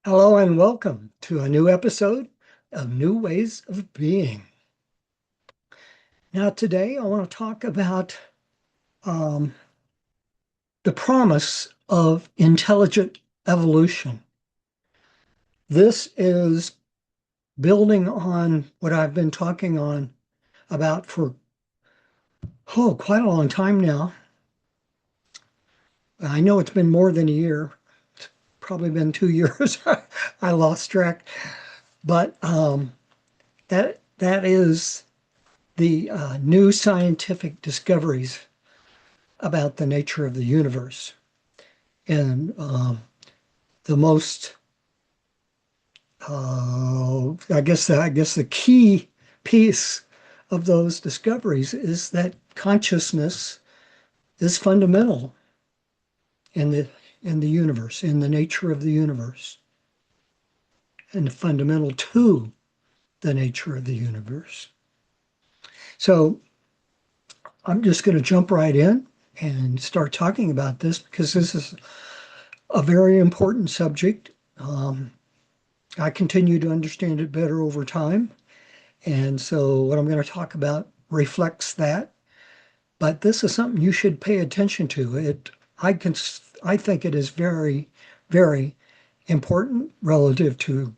Hello and welcome to a new episode of New Ways of Being. Now, today I want to talk about um, the promise of intelligent evolution. This is building on what I've been talking on about for quite a long time now. I know it's been more than a year, probably been 2 years. I lost track, but that is the new scientific discoveries about the nature of the universe. And the most, I guess the key piece of those discoveries is that consciousness is fundamental in the universe, in the nature of the universe, and fundamental to the nature of the universe. So I'm just going to jump right in and start talking about this because this is a very important subject. I continue to understand it better over time. And so what I'm going to talk about reflects that. But this is something you should pay attention to. I can, I think it is very, very important relative to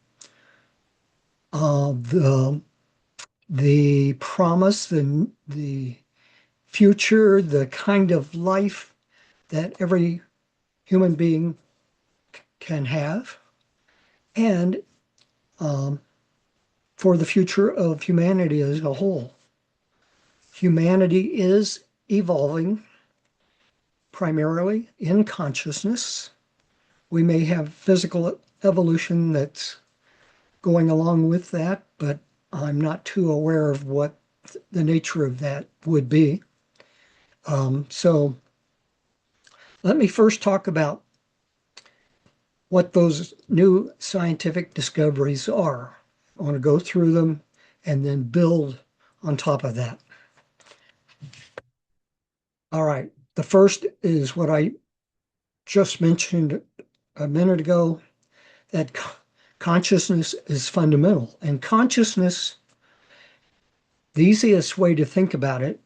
the promise, the future, the kind of life that every human being can have, and um, for the future of humanity as a whole. Humanity is evolving primarily in consciousness. We may have physical evolution that's going along with that, but I'm not too aware of what the nature of that would be. So let me first talk about what those new scientific discoveries are. I want to go through them and then build on top of that. All right. The first is what I just mentioned a minute ago, that consciousness is fundamental. And consciousness, the easiest way to think about it,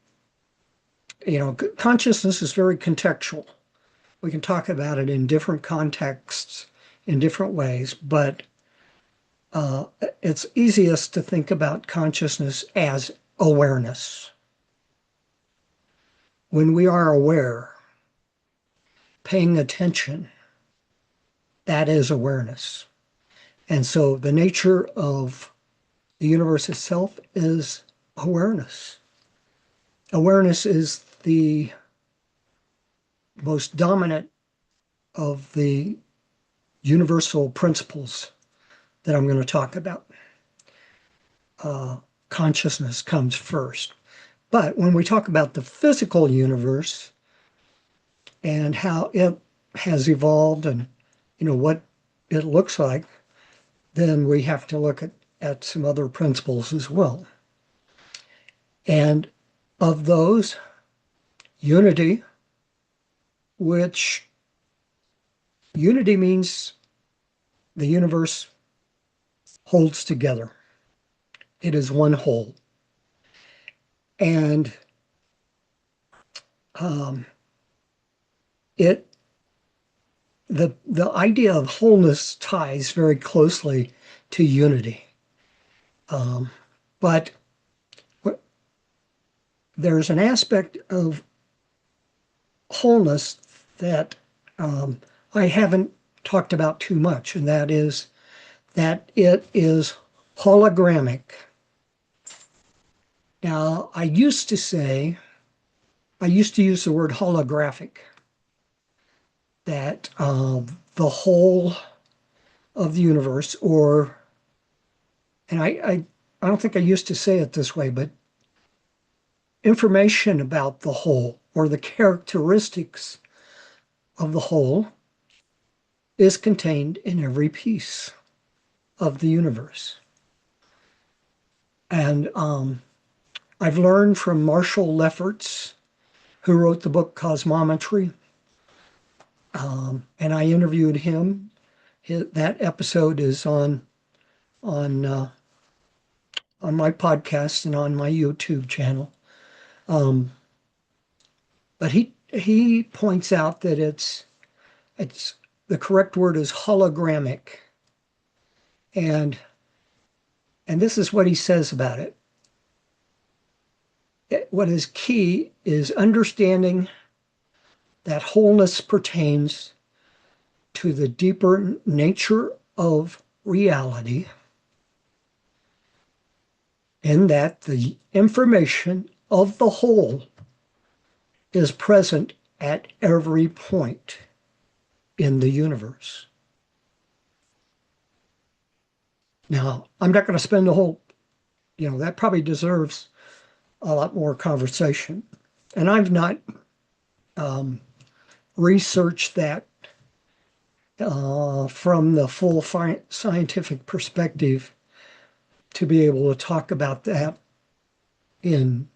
consciousness is very contextual. We can talk about it in different contexts, in different ways, but it's easiest to think about consciousness as awareness. When we are aware, paying attention, that is awareness. And so the nature of the universe itself is awareness. Awareness is the most dominant of the universal principles that I'm going to talk about. Consciousness comes first. But when we talk about the physical universe and how it has evolved and what it looks like, then we have to look at some other principles as well. And of those, unity, which unity means the universe holds together. It is one whole. And um, it the idea of wholeness ties very closely to unity. But there's an aspect of wholeness that I haven't talked about too much, and that is that it is hologramic. Now, I used to use the word holographic, that the whole of the universe, and I don't think I used to say it this way, but information about the whole or the characteristics of the whole is contained in every piece of the universe. And I've learned from Marshall Lefferts, who wrote the book Cosmometry, and I interviewed him. That episode is on on my podcast and on my YouTube channel. Um, but he points out that it's the correct word is hologramic, and and this is what he says about it. What is key is understanding that wholeness pertains to the deeper nature of reality, and that the information of the whole is present at every point in the universe. Now, I'm not going to spend the whole, that probably deserves a lot more conversation. And I've not um, researched that from the full scientific perspective to be able to talk about that in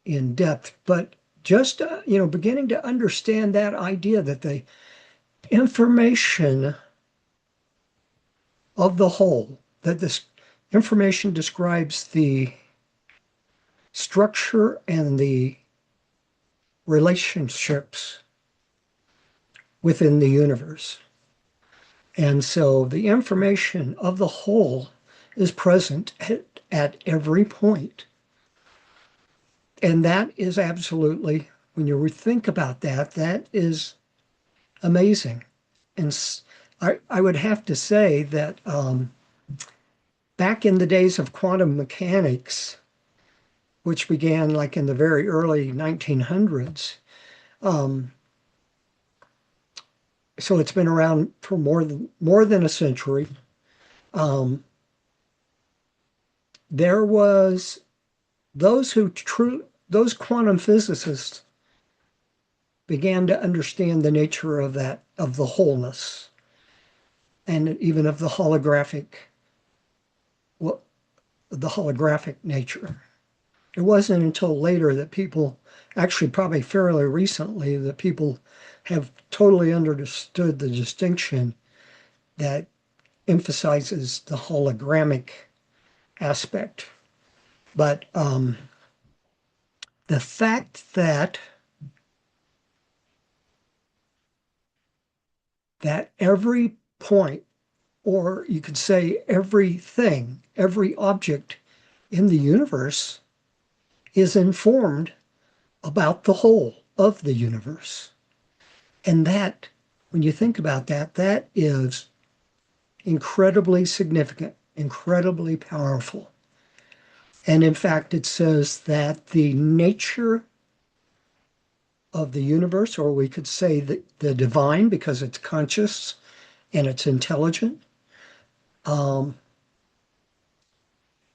in depth. But just beginning to understand that idea that the information of the whole, that this information describes the structure and the relationships within the universe. And so the information of the whole is present at every point. And that is absolutely, when you think about that, that is amazing. And I would have to say that back in the days of quantum mechanics, which began like in the very early 1900s, so it's been around for more than a century. There was those quantum physicists began to understand the nature of the wholeness, and even of well, the holographic nature. It wasn't until later that people, actually probably fairly recently, that people have totally understood the distinction that emphasizes the hologramic aspect. But the fact that every point, or you could say everything, every object in the universe is informed about the whole of the universe. And that, when you think about that, that is incredibly significant, incredibly powerful. And in fact, it says that the nature of the universe, or we could say the divine, because it's conscious and it's intelligent,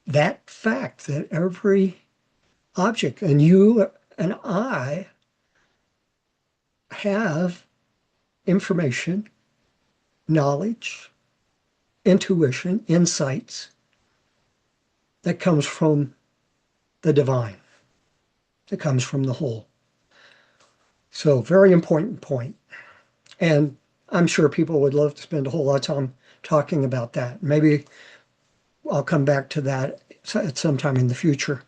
that fact that every object, and you and I have information, knowledge, intuition, insights that comes from the divine, that comes from the whole. So, very important point. And I'm sure people would love to spend a whole lot of time talking about that. Maybe I'll come back to that at some time in the future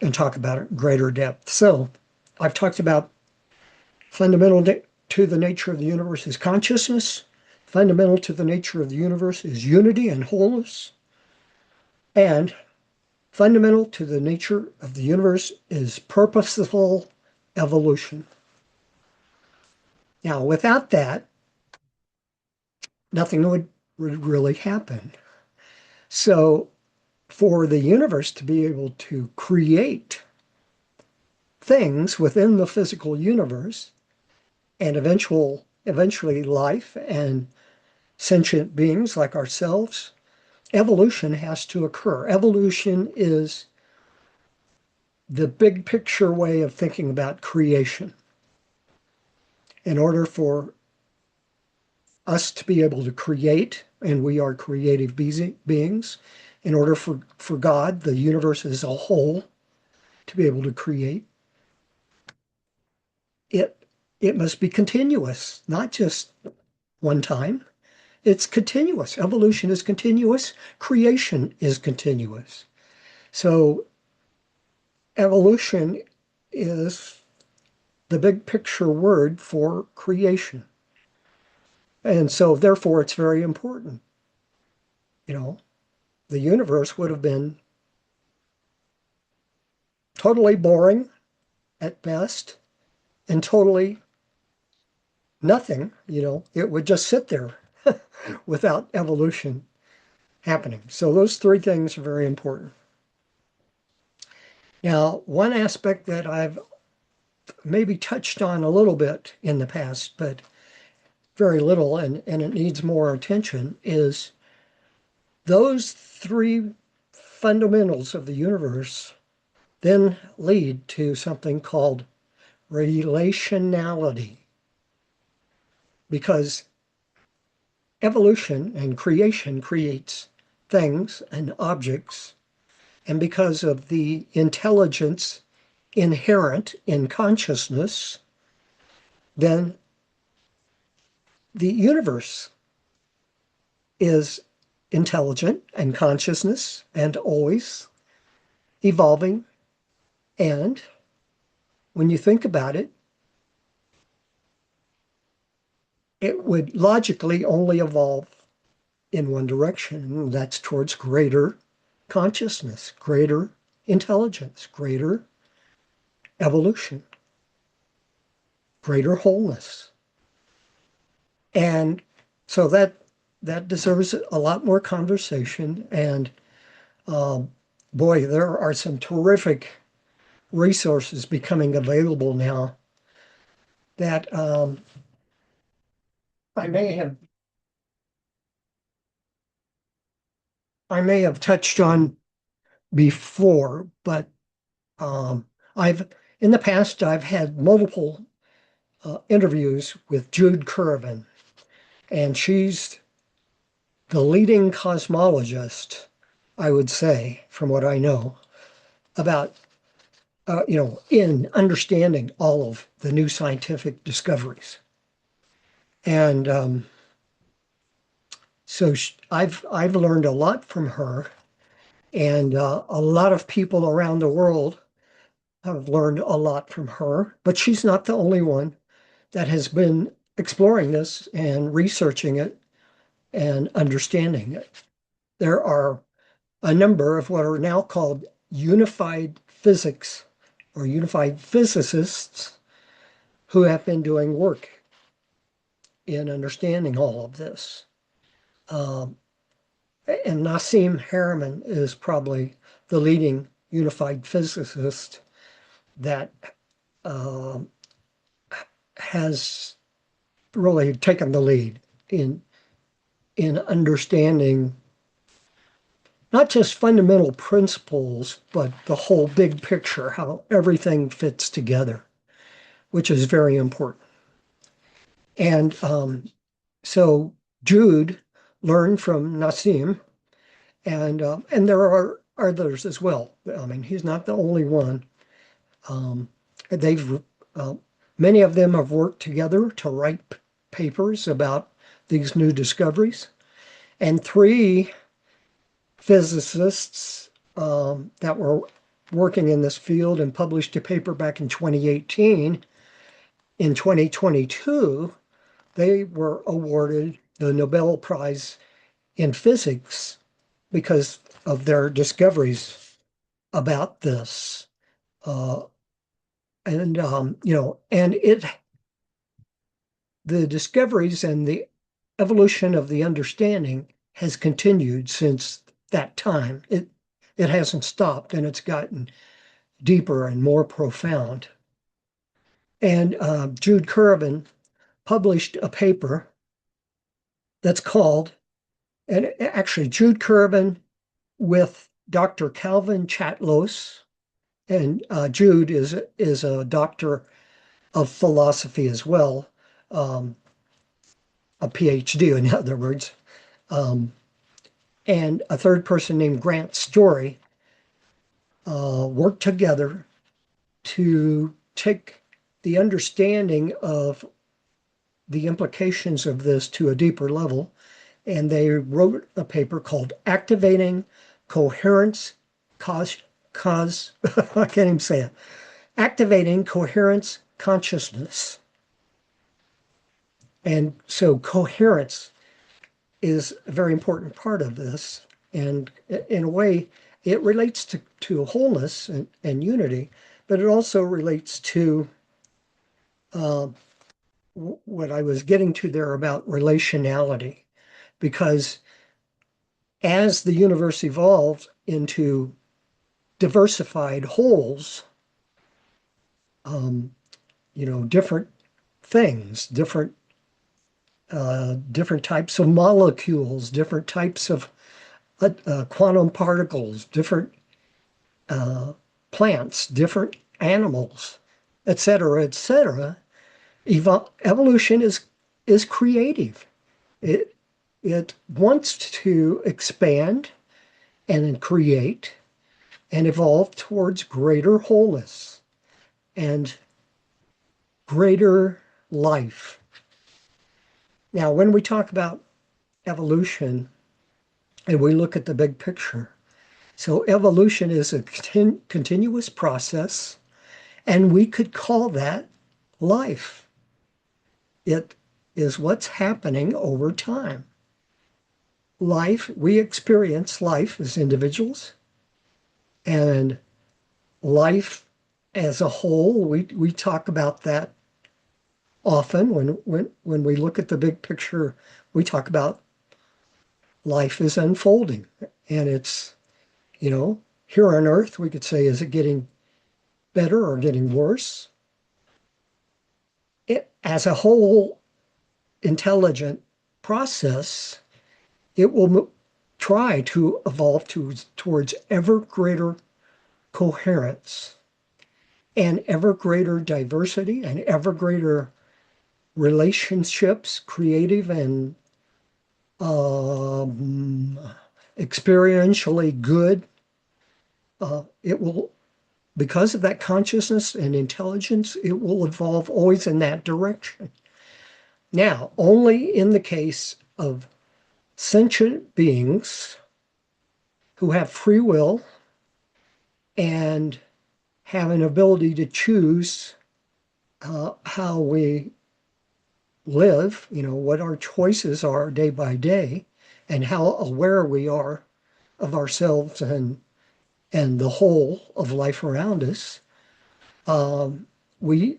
and talk about it in greater depth. So, I've talked about fundamental to the nature of the universe is consciousness. Fundamental to the nature of the universe is unity and wholeness. And fundamental to the nature of the universe is purposeful evolution. Now, without that, nothing would really happen. So, for the universe to be able to create things within the physical universe, and eventually life and sentient beings like ourselves, evolution has to occur. Evolution is the big picture way of thinking about creation. In order for us to be able to create, and we are creative beings, in order for God, the universe as a whole, to be able to create, it it must be continuous, not just one time. It's continuous. Evolution is continuous. Creation is continuous. So evolution is the big picture word for creation. And so therefore it's very important. You know, the universe would have been totally boring at best and totally nothing, it would just sit there without evolution happening. So those three things are very important. Now, one aspect that I've maybe touched on a little bit in the past, but very little, and it needs more attention, is those three fundamentals of the universe then lead to something called relationality. Because evolution and creation creates things and objects, and because of the intelligence inherent in consciousness, then the universe is intelligent and consciousness and always evolving. And when you think about it, it would logically only evolve in one direction, and that's towards greater consciousness, greater intelligence, greater evolution, greater wholeness. And so that deserves a lot more conversation. And boy, there are some terrific resources becoming available now that I may have I may have touched on before, but I've in the past I've had multiple interviews with Jude Curvin, and she's the leading cosmologist, I would say, from what I know, about in understanding all of the new scientific discoveries. And so I've learned a lot from her, and a lot of people around the world have learned a lot from her. But she's not the only one that has been exploring this and researching it and understanding it. There are a number of what are now called unified physics or unified physicists who have been doing work in understanding all of this. Um, and Nassim Haramein is probably the leading unified physicist that uh, has really taken the lead in understanding not just fundamental principles, but the whole big picture, how everything fits together, which is very important. And so Jude learned from Nassim, and there are others as well. I mean, he's not the only one. They've many of them have worked together to write papers about these new discoveries, and three physicists that were working in this field and published a paper back in 2018. In 2022, they were awarded the Nobel Prize in Physics because of their discoveries about this. Uh, and the discoveries and the evolution of the understanding has continued since that time. It hasn't stopped, and it's gotten deeper and more profound. And Jude Curvin published a paper that's called, and actually Jude Curvin with Dr. Calvin Chatlos, and Jude is a doctor of philosophy as well, a PhD, in other words, and a third person named Grant Story worked together to take the understanding of the implications of this to a deeper level, and they wrote a paper called Activating Coherence Cause Cause I can't even say it. Activating Coherence Consciousness. And so coherence is a very important part of this. And in a way, it relates to wholeness and unity, but it also relates to uh, what I was getting to there about relationality. Because as the universe evolved into diversified wholes, um, different things, different types of molecules, different types of quantum particles, different uh, plants, different animals, et cetera, et cetera. Evolution is creative. It it wants to expand and create and evolve towards greater wholeness and greater life. Now, when we talk about evolution and we look at the big picture, so evolution is a continuous process, and we could call that life. It is what's happening over time. Life, we experience life as individuals, and life as a whole, we talk about that often when we look at the big picture. We talk about life is unfolding, and it's, here on earth we could say, is it getting better or getting worse? As a whole intelligent process, it will try to evolve towards ever greater coherence and ever greater diversity and ever greater relationships, creative and um, experientially good. It will, because of that consciousness and intelligence, it will evolve always in that direction. Now, only in the case of sentient beings who have free will and have an ability to choose how we live, what our choices are day by day, and how aware we are of ourselves and the whole of life around us, um, we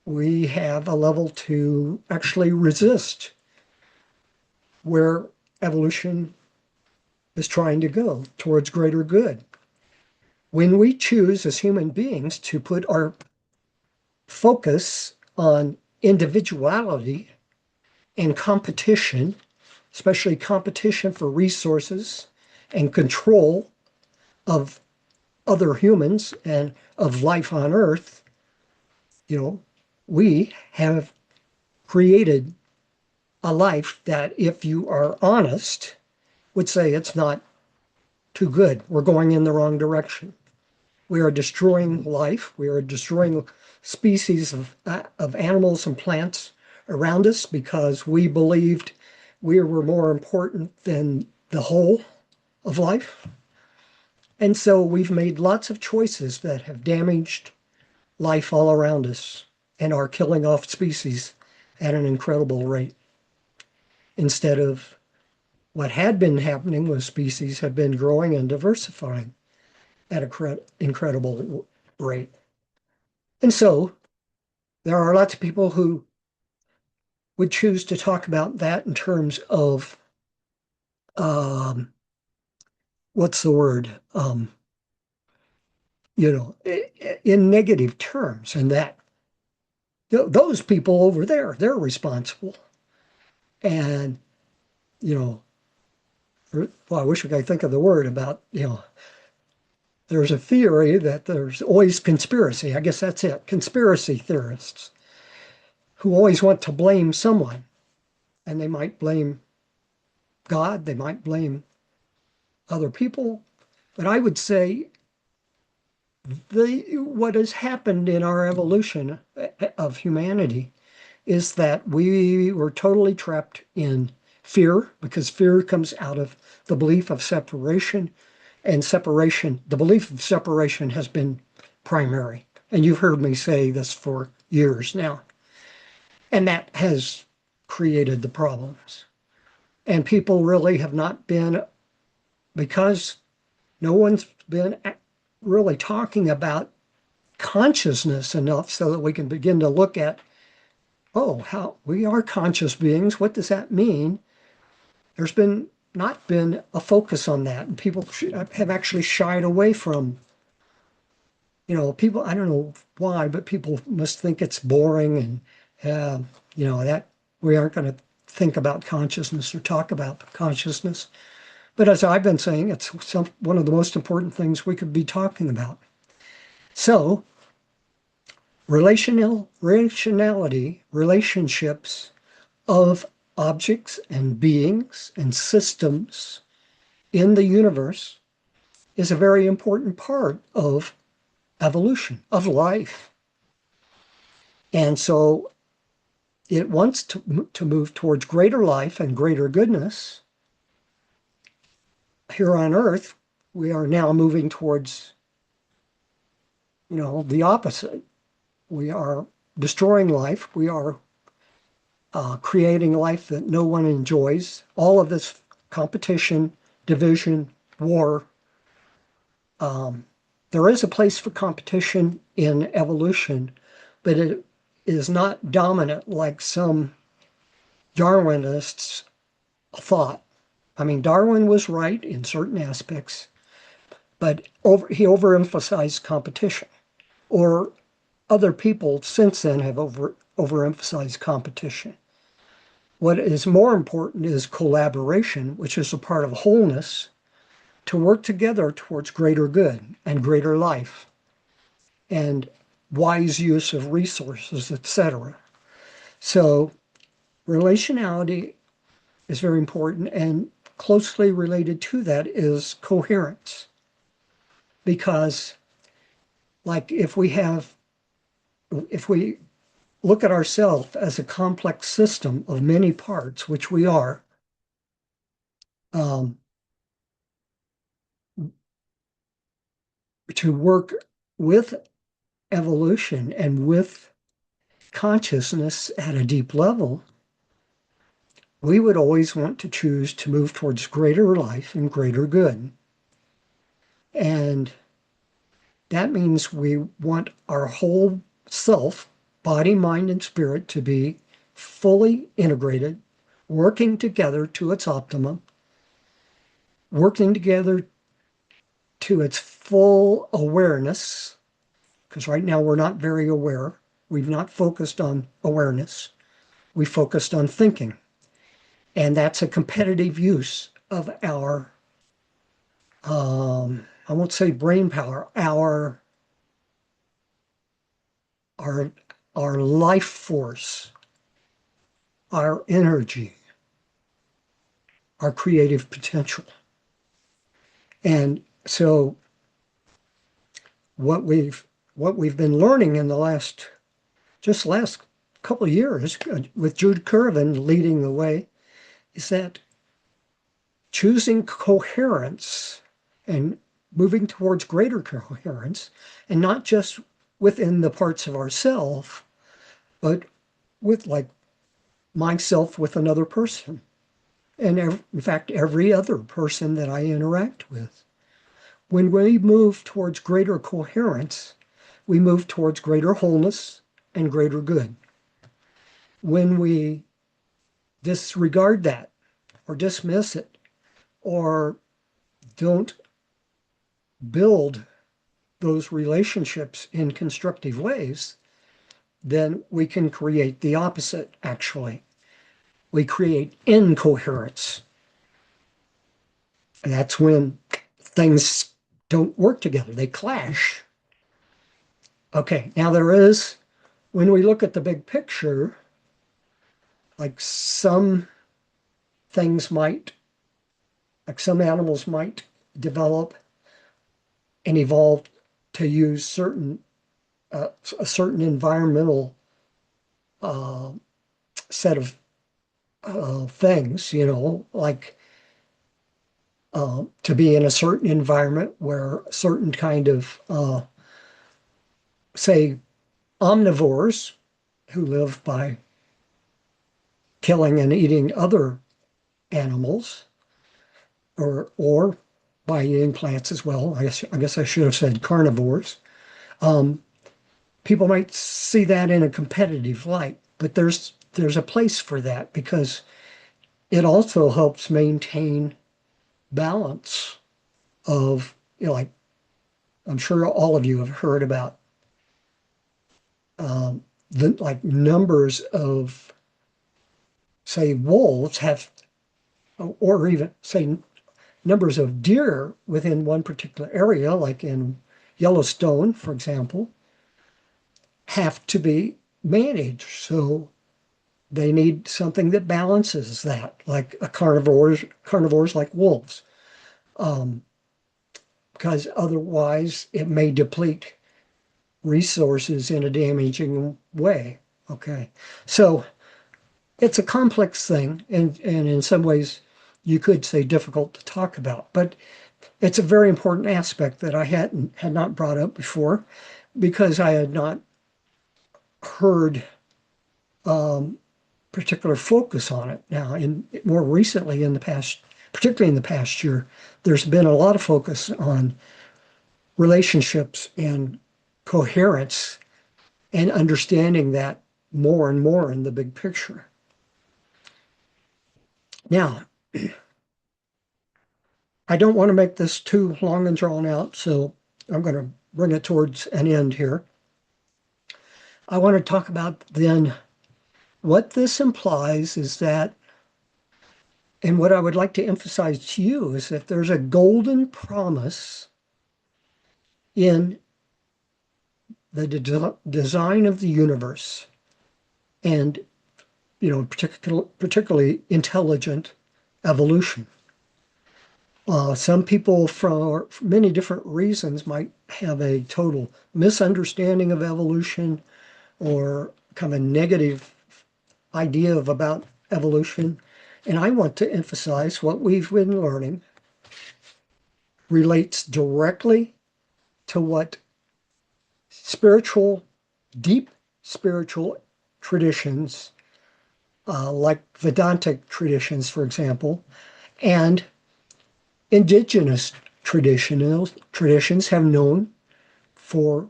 we have a level to actually resist where evolution is trying to go towards greater good. When we choose as human beings to put our focus on individuality and competition, especially competition for resources and control of other humans and of life on Earth, we have created a life that, if you are honest, would say it's not too good. We're going in the wrong direction. We are destroying life. We are destroying species of animals and plants around us because we believed we were more important than the whole of life. And so we've made lots of choices that have damaged life all around us and are killing off species at an incredible rate. Instead of what had been happening was species have been growing and diversifying at an incredible rate. And so there are lots of people who would choose to talk about that in terms of um, what's the word? In negative terms, and that those people over there, they're responsible. And, you know, well, I wish I could think of the word about, there's a theory that there's always conspiracy. I guess that's it. Conspiracy theorists who always want to blame someone. And they might blame God, they might blame other people. But I would say what has happened in our evolution of humanity is that we were totally trapped in fear, because fear comes out of the belief of separation, and separation, the belief of separation has been primary. And you've heard me say this for years now. And that has created the problems. And people really have not been, because no one's been really talking about consciousness enough so that we can begin to look at, oh, how we are conscious beings. What does that mean? There's been not been a focus on that, and people have actually shied away from, people, I don't know why, but people must think it's boring, and that we aren't going to think about consciousness or talk about consciousness. But as I've been saying, it's one of the most important things we could be talking about. So relationality, relationships of objects and beings and systems in the universe is a very important part of evolution, of life. And so it wants to move towards greater life and greater goodness. Here on Earth, we are now moving towards, the opposite. We are destroying life. We are creating life that no one enjoys. All of this competition, division, war. There is a place for competition in evolution, but it is not dominant like some Darwinists thought. I mean, Darwin was right in certain aspects, but he overemphasized competition, or other people since then have overemphasized competition. What is more important is collaboration, which is a part of wholeness, to work together towards greater good and greater life and wise use of resources, etc. So relationality is very important, and closely related to that is coherence. Because like if we look at ourselves as a complex system of many parts, which we are, um, to work with evolution and with consciousness at a deep level, we would always want to choose to move towards greater life and greater good. And that means we want our whole self, body, mind, and spirit, to be fully integrated, working together to its optimum, working together to its full awareness, because right now we're not very aware. We've not focused on awareness. We focused on thinking. And that's a competitive use of our, I won't say brain power, our, our life force, our energy, our creative potential. And so what we've been learning in the last couple of years, with Jude Curvin leading the way, is that choosing coherence and moving towards greater coherence, and not just within the parts of ourself, but with, like, myself with another person, and in fact every other person that I interact with. When we move towards greater coherence, we move towards greater wholeness and greater good. When we disregard that, or dismiss it, or don't build those relationships in constructive ways, then we can create the opposite, actually. We create incoherence. And that's when things don't work together, they clash. Okay, now when we look at the big picture, like some things might, like some animals might develop and evolve to use a certain environmental set of things, like to be in a certain environment where certain kind of, say, omnivores who live by killing and eating other animals, or by eating plants as well. I guess I should have said carnivores. Um, People might see that in a competitive light, but there's a place for that because it also helps maintain balance of, like I'm sure all of you have heard about the like numbers of, say, wolves have, or even say numbers of deer within one particular area, like in Yellowstone, for example, have to be managed. So they need something that balances that, like a carnivores like wolves, um, because otherwise it may deplete resources in a damaging way. Okay, so it's a complex thing, and in some ways you could say difficult to talk about, but it's a very important aspect that I had not brought up before because I had not heard particular focus on it. Now, in more recently in the past, particularly in the past year, there's been a lot of focus on relationships and coherence and understanding that more and more in the big picture. Now, I don't want to make this too long and drawn out, so I'm going to bring it towards an end here. I want to talk about then what this implies is that, and what I would like to emphasize to you is that there's a golden promise in the design of the universe and, particularly intelligent evolution. Some people, for many different reasons, might have a total misunderstanding of evolution or kind of a negative idea about evolution. And I want to emphasize what we've been learning relates directly to what spiritual, deep spiritual traditions, like Vedantic traditions, for example, and indigenous traditions have known for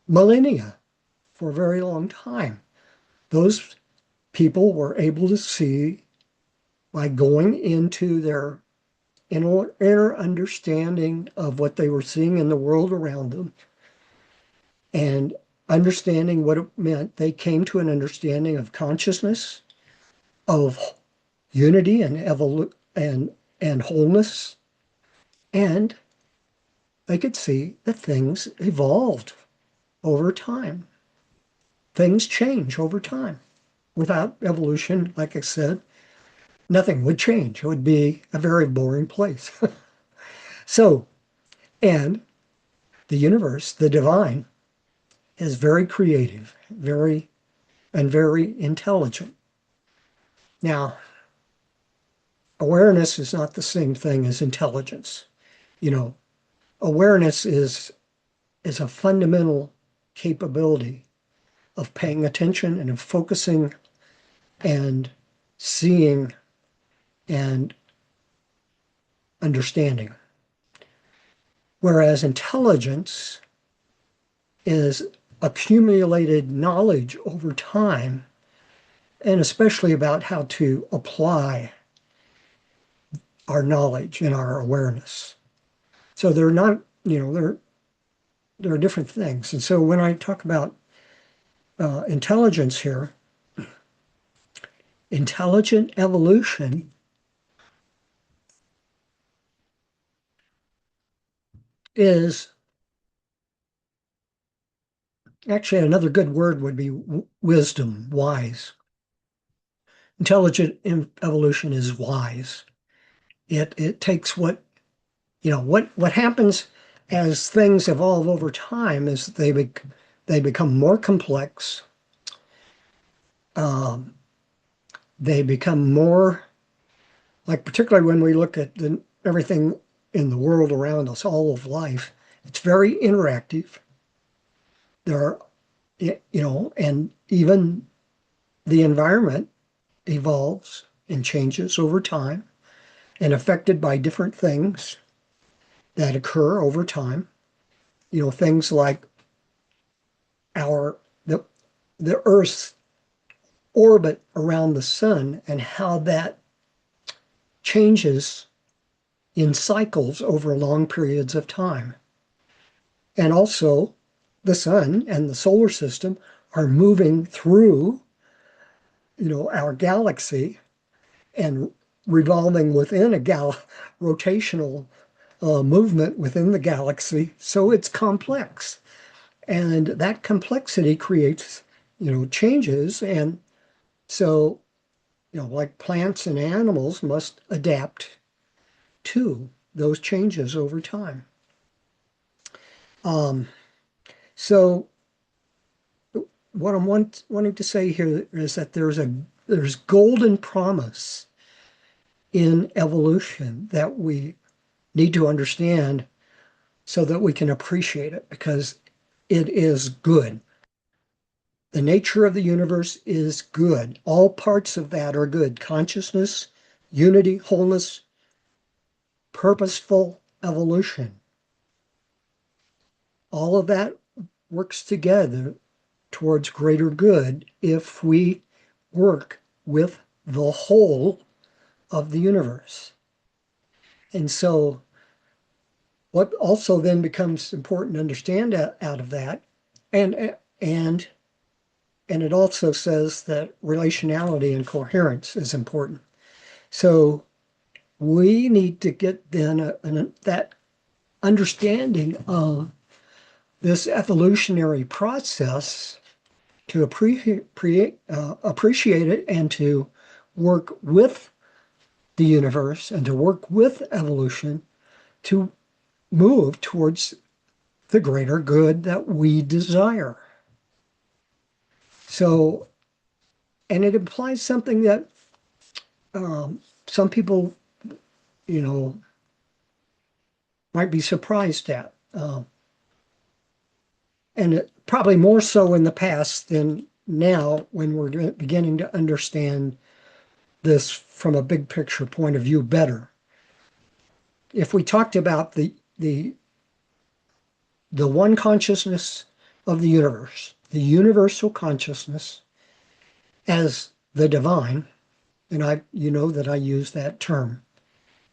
millennia, for a very long time. Those people were able to see by going into their inner understanding of what they were seeing in the world around them and understanding what it meant. They came to an understanding of consciousness, of unity and and wholeness, and they could see that things evolved over time. Things change over time. Without evolution, like I said, nothing would change. It would be a very boring place. So, and the universe, the divine, is very creative, very intelligent. Now, awareness is not the same thing as intelligence. You know, awareness is a fundamental capability of paying attention and of focusing and seeing and understanding. Whereas intelligence is accumulated knowledge over time, and especially about how to apply our knowledge and our awareness. So they're not, they're different things. And so when I talk about intelligence here, intelligent evolution is actually another good word would be wisdom, wise. Intelligent evolution is wise. It takes what happens as things evolve over time is they become more complex. Um, they become more like, particularly when we look at everything in the world around us, all of life, it's very interactive. There are, and even the environment evolves and changes over time and affected by different things that occur over time. Things like our the Earth's orbit around the sun and how that changes in cycles over long periods of time. And also, the sun and the solar system are moving through, our galaxy and revolving within a rotational movement within the galaxy. So it's complex. And that complexity creates, changes. And so, like plants and animals must adapt to those changes over time. Um, so what I'm wanting to say here is that there's golden promise in evolution that we need to understand so that we can appreciate it, because it is good. The nature of the universe is good. All parts of that are good. Consciousness, unity, wholeness, purposeful evolution. All of that works together towards greater good if we work with the whole of the universe. And so what also then becomes important to understand out of that, and and and it also says that relationality and coherence is important. So we need to get then that understanding of this evolutionary process to appreciate it and to work with the universe and to work with evolution to move towards the greater good that we desire. So, and it implies something that some people, you know, might be surprised at. And it, probably more so in the past than now when we're beginning to understand this from a big picture point of view better. If we talked about the one consciousness of the universe, the universal consciousness as the divine, and you know that I use that term,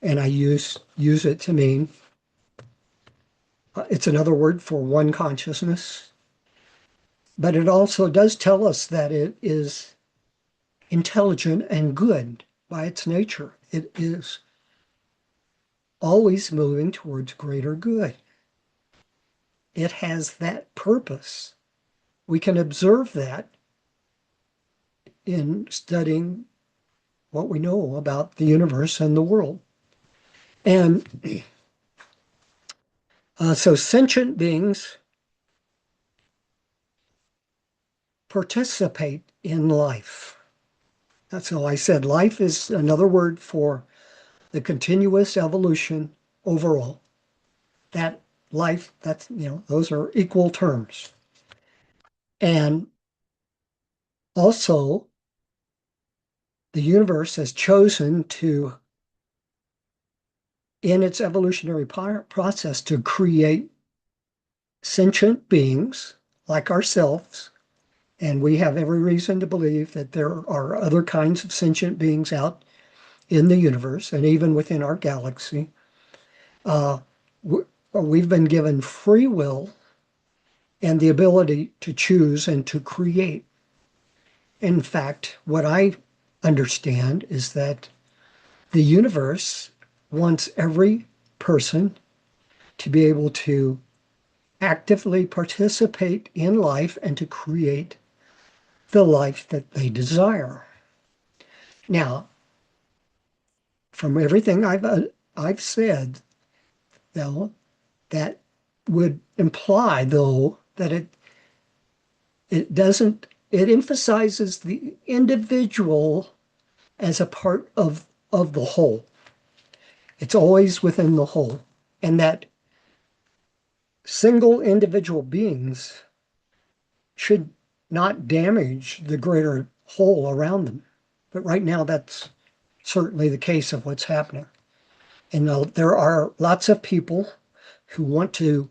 and I use it to mean it's another word for one consciousness, but it also does tell us that it is intelligent and good by its nature. It is always moving towards greater good. It has that purpose. We can observe that in studying what we know about the universe and the world. And so sentient beings participate in life. That's how I said life is another word for the continuous evolution overall. That life, those are equal terms. And also, the universe has chosen to, in its evolutionary process, to create sentient beings like ourselves. And we have every reason to believe that there are other kinds of sentient beings out in the universe and even within our galaxy. We've been given free will and the ability to choose and to create. In fact, what I understand is that the universe wants every person to be able to actively participate in life and to create the life that they desire. Now, from everything I've said, though, that would imply, though, that it doesn't, it emphasizes the individual as a part of the whole. It's always within the whole. And that single individual beings should not damage the greater whole around them. But right now, that's certainly the case of what's happening. And there are lots of people who want to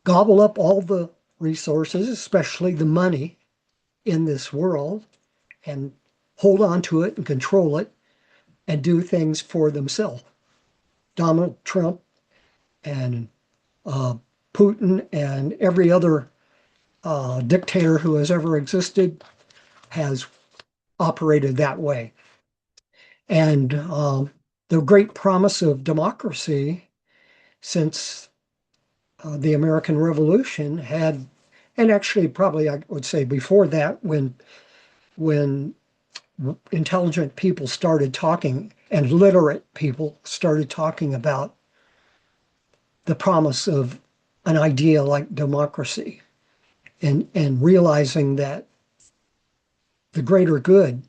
gobble up all the resources, especially the money in this world, and hold on to it and control it and do things for themselves. Donald Trump and Putin and every other dictator who has ever existed has operated that way. And the great promise of democracy since the American Revolution had, and actually probably I would say before that, when intelligent people started talking and literate people started talking about the promise of an idea like democracy and realizing that the greater good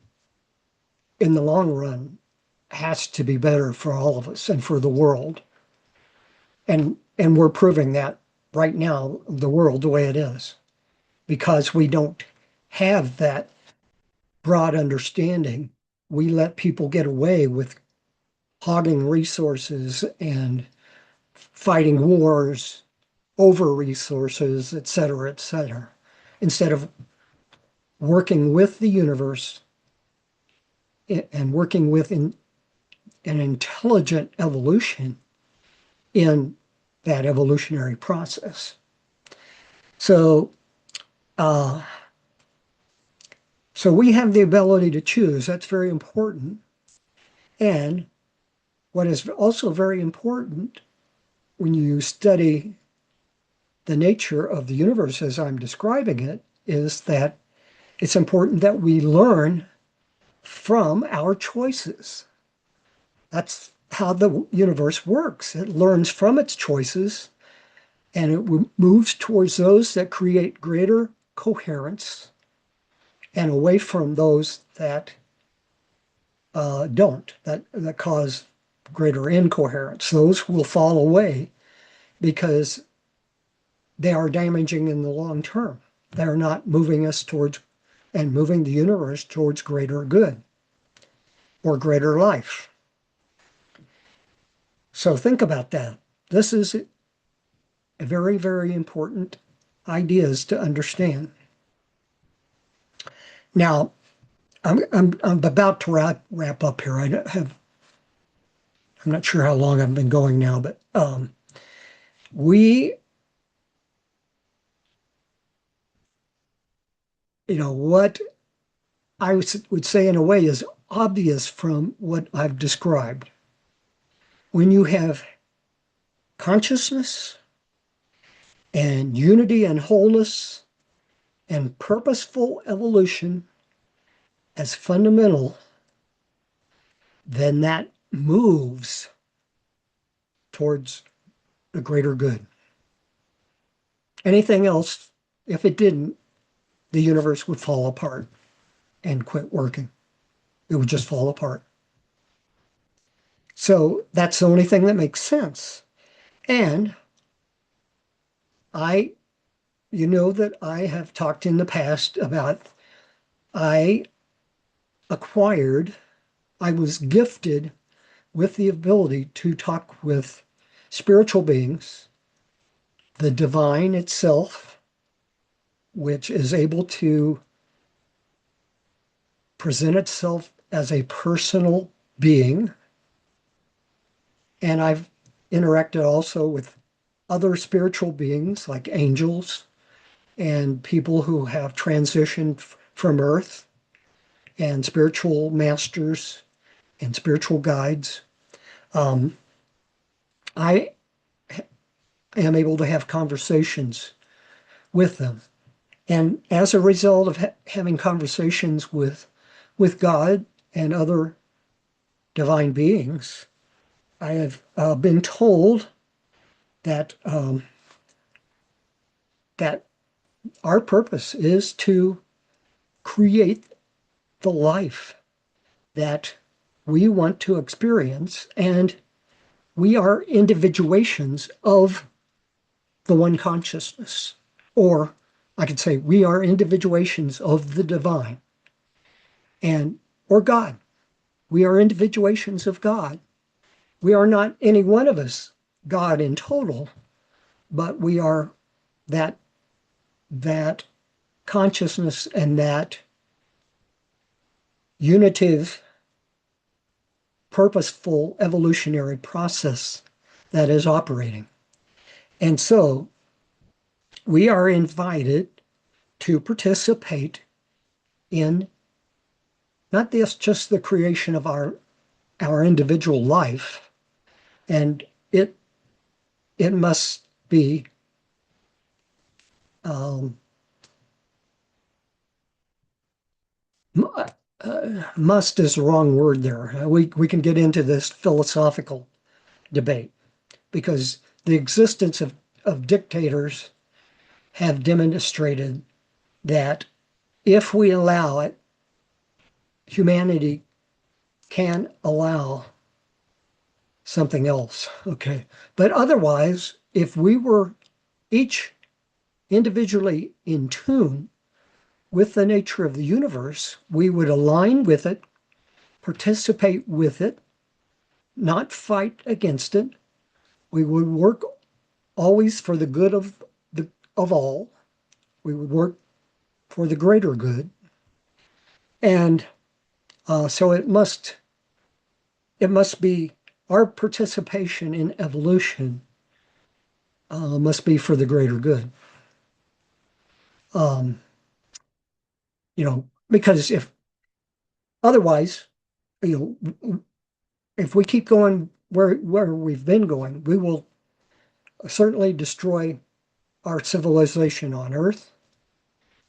in the long run has to be better for all of us and for the world. And we're proving that right now, the world the way it is, because we don't have that broad understanding. We let people get away with hogging resources and fighting wars over resources, et cetera, instead of working with the universe and working with an intelligent evolution in that evolutionary process. So, so we have the ability to choose. That's very important. And what is also very important when you study the nature of the universe as I'm describing it is that it's important that we learn from our choices. That's how the universe works. It learns from its choices and it moves towards those that create greater coherence and away from those that don't, that cause greater incoherence. Those will fall away because they are damaging in the long term. They're not moving us towards and moving the universe towards greater good or greater life. So think about that. This is a very, very important ideas to understand. Now, I'm about to wrap up here. I'm not sure how long I've been going now, but we, what I would say in a way is obvious from what I've described. When you have consciousness and unity and wholeness and purposeful evolution as fundamental, then that moves towards the greater good. Anything else, if it didn't, the universe would fall apart and quit working. It would just fall apart. So that's the only thing that makes sense. And you know that I have talked in the past about I was gifted with the ability to talk with spiritual beings, the divine itself, which is able to present itself as a personal being. And I've interacted also with other spiritual beings like angels and people who have transitioned from Earth and spiritual masters and spiritual guides. I am able to have conversations with them. And as a result of having conversations with God and other divine beings, I have been told that that our purpose is to create the life that we want to experience, and we are individuations of the one consciousness. Or I could say we are individuations of the divine and or God. We are individuations of God. We are not any one of us God in total, but we are that that consciousness and that unitive, purposeful evolutionary process that is operating. And so we are invited to participate in not just the creation of our individual life, and it must be um, must is the wrong word there. We can get into this philosophical debate because the existence of dictators have demonstrated that if we allow it, humanity can allow something else. Okay. But otherwise, if we were each individually in tune with the nature of the universe, we would align with it, participate with it, not fight against it. We would work always for the good of all. We would work for the greater good. And so it must be our participation in evolution must be for the greater good. Um, because if otherwise, if we keep going where we've been going, we will certainly destroy our civilization on Earth.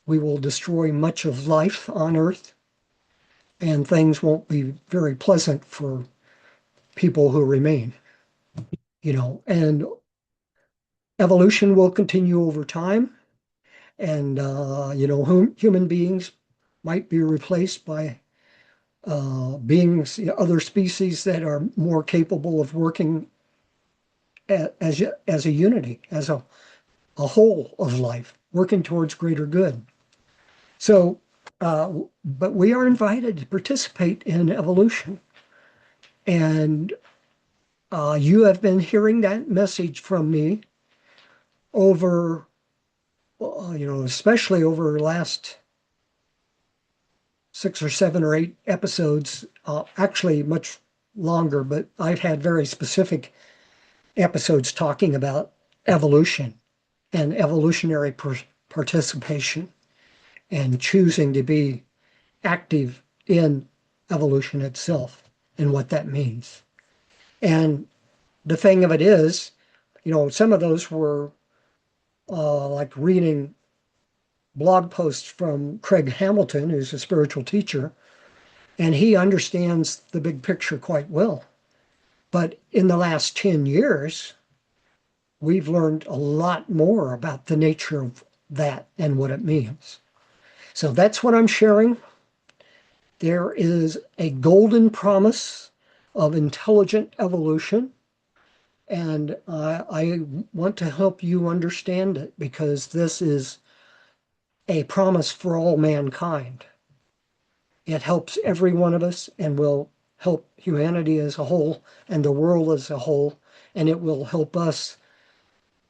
We will destroy much of life on Earth, and things won't be very pleasant for people who remain. And evolution will continue over time, and human beings might be replaced by beings, other species that are more capable of working as a unity, as a whole of life, working towards greater good. So, but we are invited to participate in evolution. And you have been hearing that message from me over, especially over the last 6 or 7 or 8 episodes, actually much longer, but I've had very specific episodes talking about evolution and evolutionary participation and choosing to be active in evolution itself and what that means. And the thing of it is, some of those were like reading blog posts from Craig Hamilton, who's a spiritual teacher, and he understands the big picture quite well. But in the last 10 years, we've learned a lot more about the nature of that and what it means. So that's what I'm sharing. There is a golden promise of intelligent evolution, and I want to help you understand it because this is a promise for all mankind. It helps every one of us and will help humanity as a whole and the world as a whole, and it will help us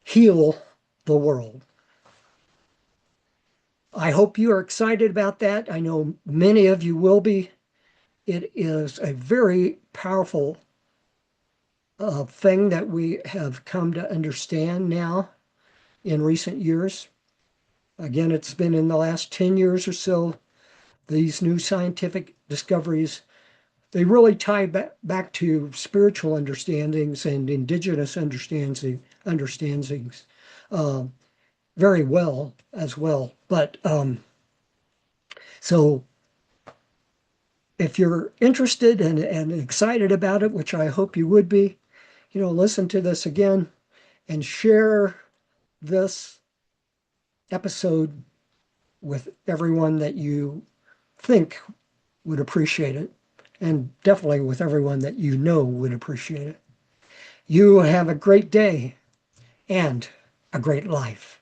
heal the world. I hope you are excited about that. I know many of you will be. It is a very powerful thing that we have come to understand now in recent years. Again, it's been in the last 10 years or so, these new scientific discoveries, they really tie back to spiritual understandings and indigenous understandings very well as well. But so if you're interested and excited about it, which I hope you would be, listen to this again and share this episode with everyone that you think would appreciate it. and definitely with everyone that you know would appreciate it. You have a great day and a great life.